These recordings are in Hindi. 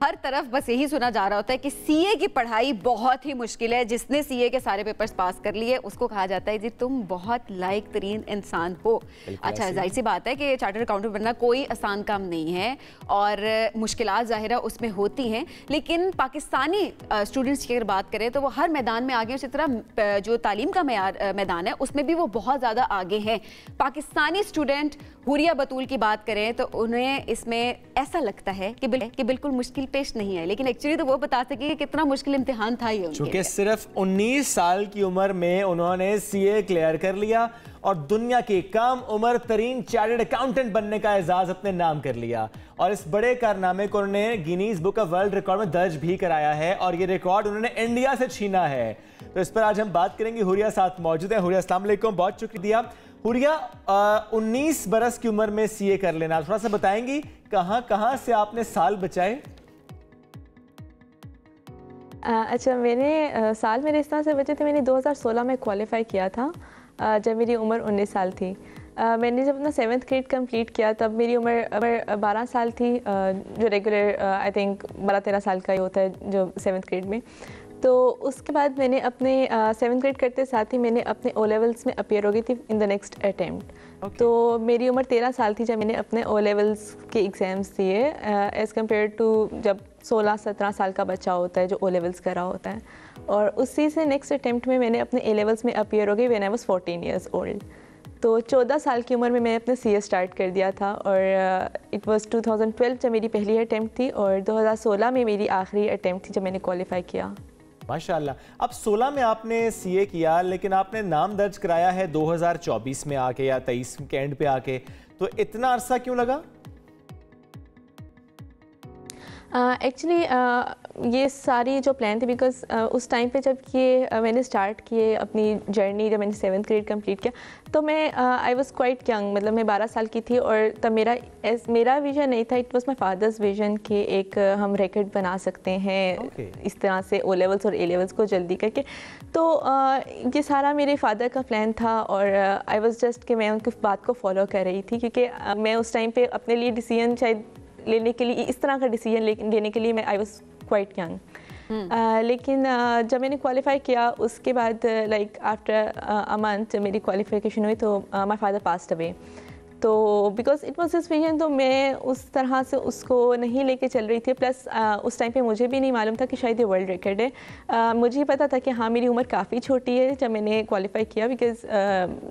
हर तरफ बस यही सुना जा रहा होता है कि सीए की पढ़ाई बहुत ही मुश्किल है। जिसने सीए के सारे पेपर्स पास कर लिए उसको कहा जाता है जी तुम बहुत लायक तरीन इंसान हो। अच्छा, जाहिर सी बात है कि चार्टर्ड अकाउंटेंट बनना कोई आसान काम नहीं है और मुश्किलात ज़ाहिर है उसमें होती हैं, लेकिन पाकिस्तानी स्टूडेंट्स की अगर बात करें तो वो हर मैदान में आगे, उसी तरह जो तालीम का मैदान है उसमें भी वो बहुत ज़्यादा आगे हैं। पाकिस्तानी स्टूडेंट हुरिया बतूल की बात करें तो उन्हें इसमें ऐसा लगता है कि बिल्कुल मुश्किल पेश नहीं है, लेकिन एक्चुअली तो वो बता सके कि कितना मुश्किल इम्तिहान था ये। क्योंकि सिर्फ 19 साल की उम्र में उन्होंने सीए क्लियर कर लिया और दुनिया की कम उम्र तरीन चार्टर्ड अकाउंटेंट बनने का एजाज अपने नाम कर लिया और इस बड़े कारनामे को उन्होंने Guinness book of world record में दर्ज भी कराया है और ये रिकॉर्ड उन्होंने इंडिया से छीना है। तो इस पर आज हम बात करेंगे। हुरिया साथ मौजूद है। हुरिया, अस्सलाम वालेकुम, बहुत शुक्रिया। हुरिया, 19 बरस की उम्र में सीए कर लेना, थोड़ा सा बताएंगी कहाँ से आपने साल बचाए? अच्छा, मैंने साल मेरे इस तरह से बचे थे, मैंने 2016 में क्वालिफाई किया था जब मेरी उम्र 19 साल थी। मैंने जब अपना 7th ग्रेड कंप्लीट किया तब मेरी उम्र 12 साल थी, जो रेगुलर आई थिंक 12-13 साल का ही होता है जो 7th ग्रेड में। तो उसके बाद मैंने अपने 7th ग्रेड करते साथ ही मैंने अपने ओ लेवल्स में अपीयर हो गई थी इन द नेक्स्ट अटेम्प्ट। तो मेरी उम्र 13 साल थी जब मैंने अपने ओ लेवल्स के एग्ज़ाम्स दिए एज़ कम्पेयर टू जब 16-17 साल का बच्चा होता है जो ओ लेवल्स कर रहा होता है। और उसी से नेक्स्ट अटेम्प्ट में मैंने अपने ए लेवल्स में अपीयर हो गई when I was 14 years old. तो 14 साल की उम्र में मैंने अपने सीए स्टार्ट कर दिया था और इट वाज 2012 जब मेरी पहली अटेम्प्ट थी और 2016 में मेरी आखिरी अटेम्प्ट थी जब मैंने क्वालिफाई किया। माशाल्लाह। अब 16 में आपने सीए किया, लेकिन आपने नाम दर्ज कराया है 2024 में आके या 23 के एंड पे आके, तो इतना अरसा क्यों लगा? एक्चुअली ये सारी जो प्लान थी बिकॉज उस टाइम पे जब ये मैंने स्टार्ट किए अपनी जर्नी, जब मैंने 7th ग्रेड कंप्लीट किया तो मैं आई वाज क्वाइट यंग, मतलब मैं 12 साल की थी और तब मेरा विजन नहीं था, it was my father's vision कि एक हम रिकॉर्ड बना सकते हैं इस तरह से ओ लेवल्स और ए लेवल्स को जल्दी करके। तो ये सारा मेरे फादर का प्लान था और आई वाज जस्ट कि मैं उनकी बात को फॉलो कर रही थी, क्योंकि मैं उस टाइम पे अपने लिए डिसीजन शायद लेने के लिए, इस तरह का डिसीजन लेने के लिए मैं आई वाज क्वाइट यंग। लेकिन जब मैंने क्वालिफाई किया उसके बाद लाइक आफ्टर अ मंथ जब मेरी क्वालिफिकेशन हुई तो माय फादर पास्ड अवे। तो because it was his vision तो मैं उस तरह से उसको नहीं लेके चल रही थी। प्लस उस टाइम पे मुझे भी नहीं मालूम था कि शायद ये वर्ल्ड रिकॉर्ड है। मुझे ही पता था कि हाँ मेरी उम्र काफ़ी छोटी है जब मैंने क्वालिफाई किया, बिकॉज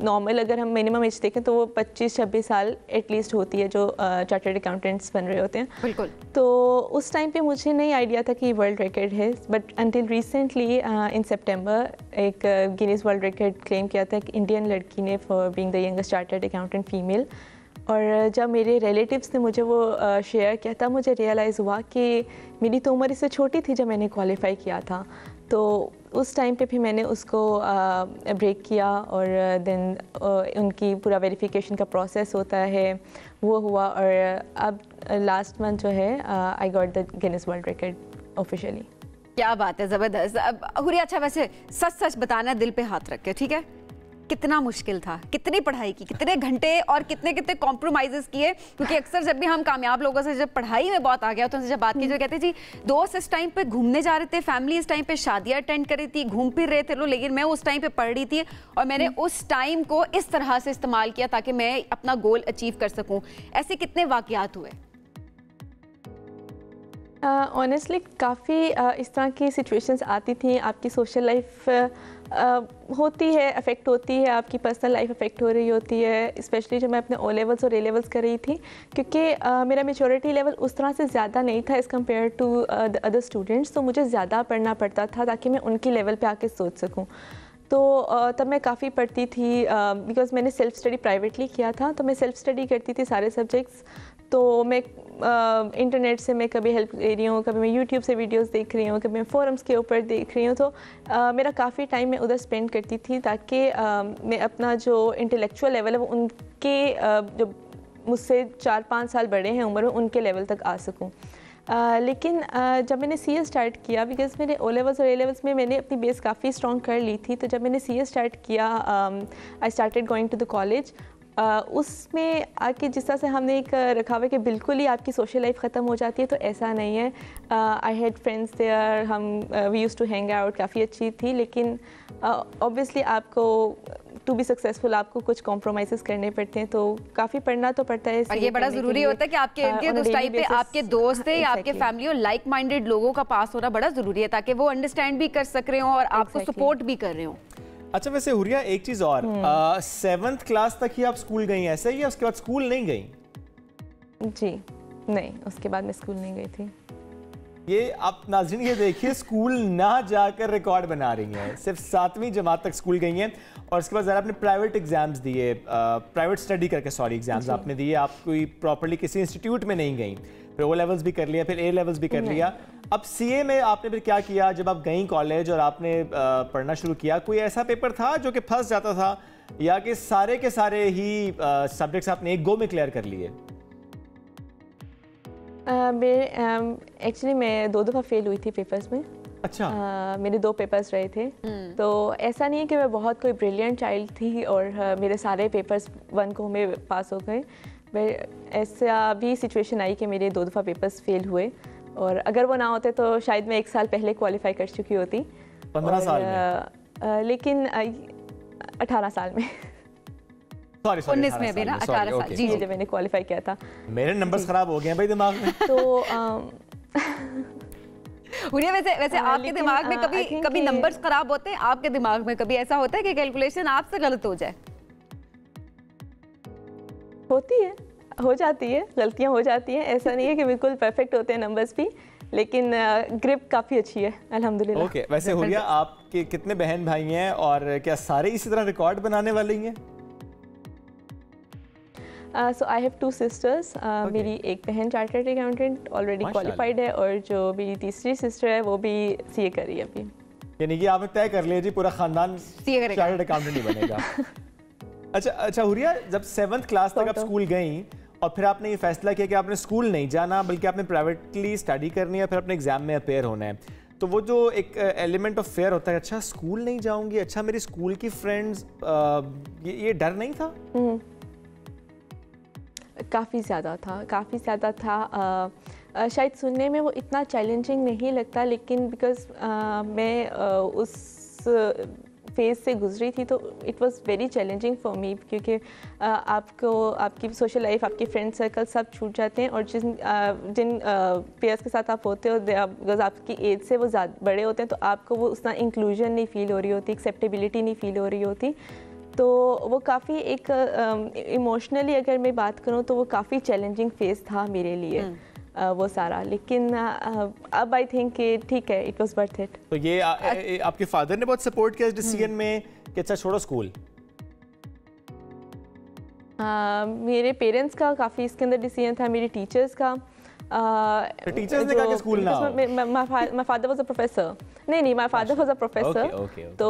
नॉर्मल अगर हम मिनिमम एज देखें तो वो 25-26 साल एटलीस्ट होती है जो चार्टर्ड अकाउंटेंट्स बन रहे होते हैं। बिल्कुल। तो उस टाइम पे मुझे नहीं आइडिया था कि वर्ल्ड रिकॉर्ड है, बट अनटिल रिसेंटली इन सितंबर एक गिनीज वर्ल्ड रिकॉर्ड क्लेम किया था एक इंडियन लड़की ने for being the youngest chartered accountant female. और जब मेरे रिलेटिव्स ने मुझे वो शेयर किया था मुझे रियलाइज़ हुआ कि मेरी तो उम्र इससे छोटी थी जब मैंने क्वालिफाई किया था। तो उस टाइम पे भी मैंने उसको ब्रेक किया और देन उनकी पूरा वेरिफिकेशन का प्रोसेस होता है वो हुआ और अब लास्ट मंथ जो है I got the Guinness world record officially. क्या बात है, ज़बरदस्त। अब हुरिया, अच्छा वैसे सच बताना, दिल पे हाथ रख के, ठीक है, कितना मुश्किल था, कितनी पढ़ाई की, कितने घंटे और कितने कॉम्प्रोमाइज़ेस किए? क्योंकि अक्सर जब भी हम कामयाब लोगों से जब पढ़ाई में बहुत आ गया तो उनसे जब बात की जो कहते जी दोस्त इस टाइम पे घूमने जा रहे थे, फैमिली इस टाइम पे शादियां अटेंड कर रही थी, घूम फिर रहे थे लोग, लेकिन मैं उस टाइम पे पढ़ रही थी और मैंने उस टाइम को इस तरह से इस्तेमाल किया ताकि मैं अपना गोल अचीव कर सकूँ। ऐसे कितने वाकयात हुए? ऑनेस्टली काफ़ी इस तरह की सिचुएशंस आती थी। आपकी सोशल लाइफ होती है, अफेक्ट होती है, आपकी पर्सनल लाइफ अफेक्ट हो रही होती है, स्पेशली जब मैं अपने ओ लेवल्स और ए लेवल्स कर रही थी, क्योंकि मेरा मेच्योरिटी लेवल उस तरह से ज़्यादा नहीं था as compare to the other students. तो मुझे ज़्यादा पढ़ना पड़ता था ताकि मैं उनकी लेवल पे आके सोच सकूं। तो तब मैं काफ़ी पढ़ती थी बिकॉज़ मैंने सेल्फ़ स्टडी प्राइवेटली किया था, तो मैं सेल्फ़ स्टडी करती थी सारे सब्जेक्ट्स। तो मैं इंटरनेट से मैं कभी हेल्प ले रही हूँ, कभी मैं यूट्यूब से वीडियोस देख रही हूँ, कभी मैं फोरम्स के ऊपर देख रही हूँ। तो मेरा काफ़ी टाइम मैं उधर स्पेंड करती थी ताकि मैं अपना जो इंटेलेक्चुअल लेवल है वो उनके जो मुझसे 4-5 साल बड़े हैं उम्र में उनके लेवल तक आ सकूँ। लेकिन जब मैंने सीए स्टार्ट किया, बिकॉज़ मेरे ओ लेवल्स और ए लेवल्स में मैंने अपनी बेस काफ़ी स्ट्रॉन्ग कर ली थी, तो जब मैंने सीए स्टार्ट किया I started going to the college उसमें आके जिस तरह से हमने एक रखा हुआ है कि बिल्कुल ही आपकी सोशल लाइफ ख़त्म हो जाती है, तो ऐसा नहीं है। आई हैड फ्रेंड्स देयर, हम we used to hang out, काफ़ी अच्छी थी, लेकिन ऑब्वियसली आपको टू बी सक्सेसफुल आपको कुछ कॉम्प्रोमाइज़ करने पड़ते हैं, तो काफ़ी पढ़ना तो पड़ता है। और ये बड़ा ज़रूरी होता है कि आपके इर्द उस टाइम पे आपके दोस्त हैं या आपके फैमिली और लाइक माइंडेड लोगों का पास होना बड़ा ज़रूरी है, ताकि वो अंडरस्टैंड भी कर सक रहे हो और आपको सपोर्ट भी कर रहे हो। अच्छा, वैसे हुरिया एक चीज और, 7th क्लास तक ही आप स्कूल गई ऐसे ही, या उसके बाद स्कूल नहीं गई? जी नहीं, उसके बाद मैं स्कूल नहीं गई थी। ये आप नाज़रीन ये देखिए, स्कूल ना जाकर रिकॉर्ड बना रही हैं। सिर्फ 7वीं जमात तक स्कूल गई हैं और उसके बाद ज़रा आपने प्राइवेट एग्जाम्स दिए, प्राइवेट स्टडी करके, सॉरी, एग्जाम्स आपने दिए। आप कोई प्रॉपर्ली किसी इंस्टीट्यूट में नहीं गई, फिर ओ लेवल्स भी कर लिया, फिर ए लेवल्स भी कर लिया। अब सीए में आपने फिर क्या किया? जब आप गई कॉलेज और आपने पढ़ना शुरू किया, कोई ऐसा पेपर था जो कि फंस जाता था, या कि सारे के सारे ही सब्जेक्ट्स आपने एक गो में क्लियर कर लिए? एक्चुअली मैं 2 दफ़ा फेल हुई थी पेपर्स में। अच्छा। मेरे 2 पेपर्स रहे थे, तो ऐसा नहीं है कि मैं बहुत कोई ब्रिलियंट चाइल्ड थी और मेरे सारे पेपर्स 1 को में पास हो गए। ऐसा भी सिचुएशन आई कि मेरे 2 दफ़ा पेपर्स फेल हुए, और अगर वो ना होते तो शायद मैं 1 साल पहले क्वालिफाई कर चुकी होती। 15 साल में? लेकिन 18 साल में। 19 में भी ना, 18 साल जी, जब मैंने क्वालिफाई किया था। मेरे नंबर्स खराब हो गए हैं भाई दिमाग में। तो वैसे आपके दिमाग में कभी नंबर्स खराब होते हैं? आपके दिमाग में कभी ऐसा होता है कि कैलकुलेशन आपसे गलत हो जाए? होती है, हो जाती है, गलतियां हो जाती हैं। ऐसा नहीं है कि बिल्कुल परफेक्ट होते हैं नंबर्स भी, लेकिन ग्रिप काफ़ी अच्छी है अल्हम्दुलिल्लाह। ओके, वैसे हुरिया आपके कितने बहन भाई हैं और क्या सारे इसी तरह रिकॉर्ड बनाने वाले ही हैं? सो आई हैव 2 सिस्टर्स। मेरी एक बहन चार्टर्ड अकाउंटेंट ऑलरेडी क्वालिफाइड है, और जो मेरी तीसरी सिस्टर है वो भी सीए कर रही है अभी। यानी कि आपने तय कर लिया जी पूरा खानदान चार्टर्ड अकाउंटेंट ही बनेगा। अच्छा हुरिया, जब 7th क्लास तक आप स्कूल गई और फिर आपने ये फैसला किया कि आपने स्कूल नहीं जाना बल्कि आपने प्राइवेटली स्टडी करनी है, फिर अपने एग्जाम में अपेयर होना है, तो वो जो एक एलिमेंट ऑफ फेयर होता है, अच्छा स्कूल नहीं जाऊंगी, अच्छा मेरी स्कूल की फ्रेंड्स, ये डर नहीं था? काफ़ी ज़्यादा था। शायद सुनने में वो इतना चैलेंजिंग नहीं लगता, लेकिन बिकॉज मैं उस फेज़ से गुजरी थी, तो it was very challenging for me, क्योंकि आपको आपकी सोशल लाइफ, आपके फ्रेंड सर्कल सब छूट जाते हैं, और जिन पेयर्स के साथ आप होते हो, बिकॉज आपकी एज से वो ज़्यादा बड़े होते हैं, तो आपको वो उतना इंक्लूजन नहीं फील हो रही होती, एक्सेप्टेबिलिटी नहीं फील हो रही होती। तो वो काफ़ी एक इमोशनली अगर मैं बात करूँ तो वो काफ़ी चैलेंजिंग फेज़ था मेरे लिए, वो सारा। लेकिन अब आई थिंक कि ठीक है, इट वाज वर्थ इट। तो ये आपके फादर ने बहुत सपोर्ट किया इस डिसीजन में कि अच्छा छोड़ो स्कूल? मेरे पेरेंट्स का काफ़ी इसके अंदर डिसीजन था, मेरे टीचर्स का। टीचर्स ने कहा कि स्कूल ना आओ? My father was a professor. नहीं, my father was a professor. तो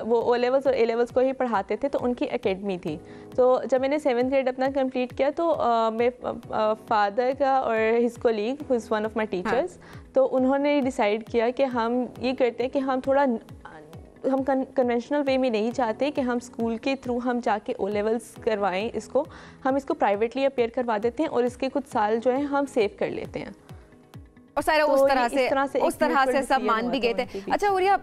वो ओ लेवल्स और ए लेवल्स को ही पढ़ाते थे, तो उनकी एकेडमी थी। तो जब मैंने 7th ग्रेड अपना कंप्लीट किया, तो मेरे फादर का और his colleague who is one of my teachers, तो उन्होंने डिसाइड किया कि हम ये करते हैं कि हम कन्वेंशनल वे में नहीं चाहते कि हम स्कूल के थ्रू हम जाके ओ लेवल्स करवाएं इसको, हम इसको प्राइवेटली अपेयर करवा देते हैं और इसके कुछ साल जो है हम सेव कर लेते हैं। और सारा तो उस तरह से सब मान भी गए थे। अच्छा हुरिया,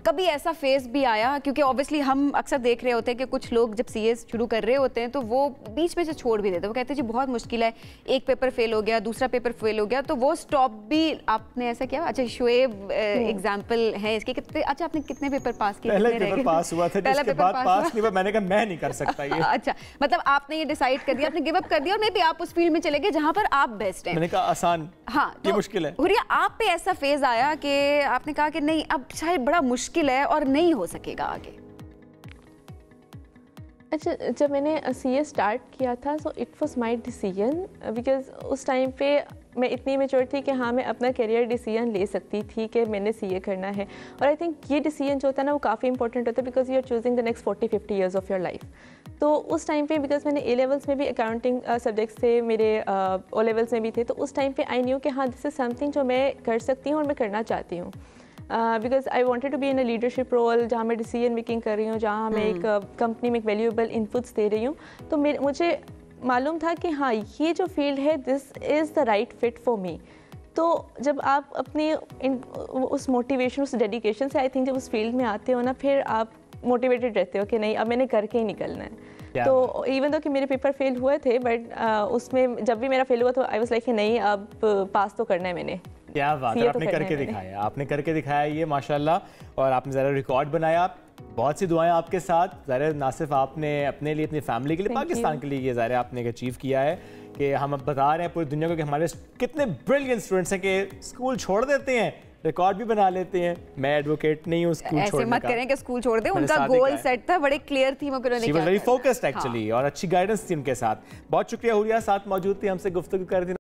कभी ऐसा फेस भी आया, क्योंकि ऑब्वियसली हम अक्सर देख रहे होते हैं कि कुछ लोग जब सीएस शुरू कर रहे होते हैं तो वो बीच में से छोड़ भी देते हैं, वो कहते हैं जी बहुत मुश्किल है, एक पेपर फेल हो गया, दूसरा पेपर फेल हो गया, तो वो स्टॉप भी आपने ऐसा किया? अच्छा, शुएब एग्जाम्पल है इसके। अच्छा, आपने कितने पेपर पास किए? पहला पेपर पास हुआ था, जिसके बाद पास नहीं हुआ, मैंने कहा मैं नहीं कर सकता ये। अच्छा, मतलब आपने ये डिसाइड कर दिया, आपने गिव अप कर दिया, और मे बी आप उस फील्ड में चले गए जहाँ पर आप बेस्ट हैं। मैंने कहा आसान, हाँ, ये मुश्किल है। हुरिया, आप पे ऐसा फेज आया कि आपने कहा कि नहीं, अब शायद बड़ा मुश्किल है और नहीं हो सकेगा आगे? अच्छा, जब मैंने सीए स्टार्ट किया था, so it was my decision, because उस टाइम पे मैं इतनी मैच्योर थी कि हाँ, मैं अपना करियर डिसीजन ले सकती थी कि मैंने सीए करना है। और आई थिंक ये डिसीजन जो होता है ना, वो काफ़ी इंपॉर्टेंट होता है, because you are choosing the next 40-50 years of your life. तो उस टाइम पे बिकॉज मैंने ए लेवल्स में भी अकाउंटिंग सब्जेक्ट्स थे, मेरे ओ लेवल्स में भी थे, तो उस टाइम पे आई न्यू कि हाँ, दिस इज़ समथिंग जो मैं कर सकती हूँ और मैं करना चाहती हूँ। Because I wanted to be in a leadership role जहाँ मैं डिसीजन मेकिंग कर रही हूँ, जहाँ मैं एक कंपनी में एक वैल्यूएबल इनपुट्स दे रही हूँ। तो मुझे मालूम था कि हाँ ये जो फील्ड है this is the right fit for me. तो जब आप अपनी उस मोटिवेशन, उस डेडिकेशन से आई थिंक जब उस फील्ड में आते हो ना, फिर आप मोटिवेटेड रहते हो कि नहीं अब मैंने करके ही निकलना है। तो इवन दो कि मेरे पेपर फेल हुए थे, बट उसमें जब भी मेरा फेल हुआ तो आई वाज लाइक कि नहीं अब पास तो करना है मैंने। क्या बात है, आपने करके दिखाया, आपने करके दिखाया ये माशाल्लाह। और आपने ज़रा रिकॉर्ड बनाया, बहुत सी दुआएं आपके साथ। ज़रा ना सिर्फ आपने अपने लिए, अपनी फैमिली के लिए, पाकिस्तान के लिए ये ज़रा आपने अचीव किया है कि हम अब बता रहे हैं पूरी दुनिया को कि हमारे कितने ब्रिलियंट स्टूडेंट्स हैं कि स्कूल छोड़ देते हैं, रिकॉर्ड भी बना लेते हैं। मैं एडवोकेट नहीं हूँ स्कूल छोड़ने का। ऐसे मत करें कि स्कूल छोड़ दें, उनका गोल सेट था, बड़े क्लियर थी, मगर उन्होंने वेरी फोकस्ड एक्चुअली, और अच्छी गाइडेंस थी उनके साथ। बहुत शुक्रिया हुरिया, साथ मौजूद थी, हमसे गुफ्तगू कर दी।